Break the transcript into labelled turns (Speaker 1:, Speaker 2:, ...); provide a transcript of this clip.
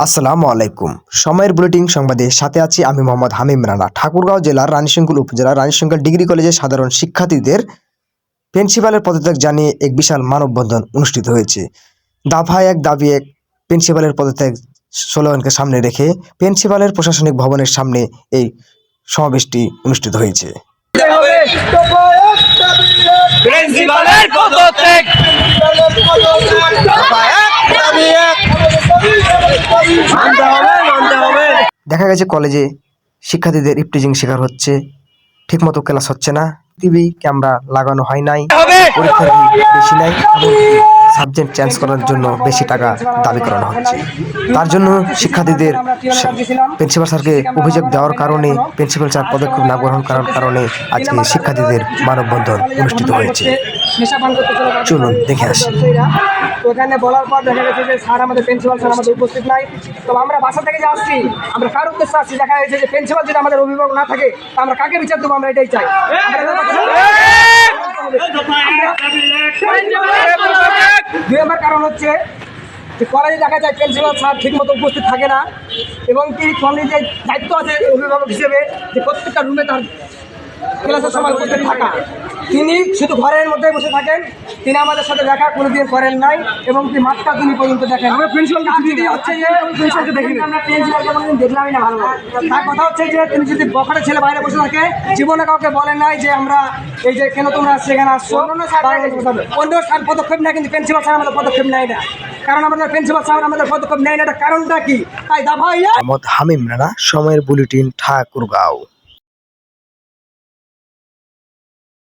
Speaker 1: আসসালামু আলাইকুম। সময়ের বুলেটিন সংবাদে সাথে আছি আমি মোহাম্মদ হামিম রানা। ঠাকুরগাঁও জেলার রানীশঙ্কল উপজেলার রানীশঙ্কল ডিগ্রি কলেজের সাধারণ শিক্ষার্থীদের প্রিন্সিপালের পদত্যাগ জানিয়ে এক বিশাল মানববন্ধন অনুষ্ঠিত হয়েছে। দফা এক দাবি এক প্রিন্সিপালের পদত্যাগ স্লোগানকে সামনে রেখে প্রিন্সিপালের প্রশাসনিক ভবনের সামনে এই সমাবেশটি অনুষ্ঠিত হয়েছে।
Speaker 2: প্রিন্সিপালের পদত্যাগ
Speaker 1: দেখা গেছে কলেজে শিক্ষার্থীদের ইপটিজিং শিকার হচ্ছে, ঠিকমতো ক্লাস হচ্ছে না, টিভি ক্যামেরা লাগানো হয় নাই, পরীক্ষার বেশি নাই, সাবজেক্ট চেঞ্জ করার জন্য বেশি টাকা দাবি করানো হচ্ছে। তার জন্য শিক্ষার্থীদের প্রিন্সিপাল স্যারকে অভিযোগ দেওয়ার কারণে প্রিন্সিপাল স্যার পদক্ষেপ না গ্রহণ করার কারণে আজকে শিক্ষার্থীদের মানববন্ধন অনুষ্ঠিত হয়েছে। চলুন দেখে আসি।
Speaker 3: ওখানে বলার পর দেখা গেছে যে স্যার আমাদের প্রিন্সিপাল স্যার আমাদের উপস্থিত নাই। তো আমরা বাসা থেকে যে আসছি, আমরা কার উদ্দেশ্যে আসছি, দেখা যাচ্ছে যে প্রিন্সিপাল যদি আমাদের অভিভাবক না থাকে আমরা কাকে বিচার দেবো, আমরা এটাই চাই। দুই নম্বর কারণ হচ্ছে যে কলেজে দেখা যায় প্রিন্সিপাল স্যার ঠিক মতো উপস্থিত থাকে না, এবং কি কলেজের দায়িত্ব আছে অভিভাবক হিসেবে যে প্রত্যেকটা রুমে তার ক্লাসের সময় উপস্থিত থাকা। তিনি শুধু ঘরের মধ্যে বসে থাকেন, তিনি আমাদের সাথে দেখা কোনোদিন করেন নাই, এবং কি মাত্রা তিনি পর্যন্ত দেখেন। আমরা প্রিন্সিপালকে হচ্ছে যে প্রিন্সিপালকে দেখি আমরা প্রিন্সিপালকে কোনোদিন দেখলামই না ভালো। তার কথা হচ্ছে যে তিনি যদি বখাটে ছেলে বাইরে বসে থাকে, জীবনে কাউকে বলেন নাই যে আমরা এই যে কেন তোমরা সেখানে আসছো, অন্য স্যার পদক্ষেপ নেয়, কিন্তু প্রিন্সিপাল স্যার আমাদের পদক্ষেপ নেয় না। কারণ আমাদের প্রিন্সিপাল স্যার আমাদের পদক্ষেপ নেয় না, এটা কারণটা কি? তাই দফা
Speaker 1: মোহাম্মদ হামিম রানা, সময়ের বুলেটিন, ঠাকুরগাঁও।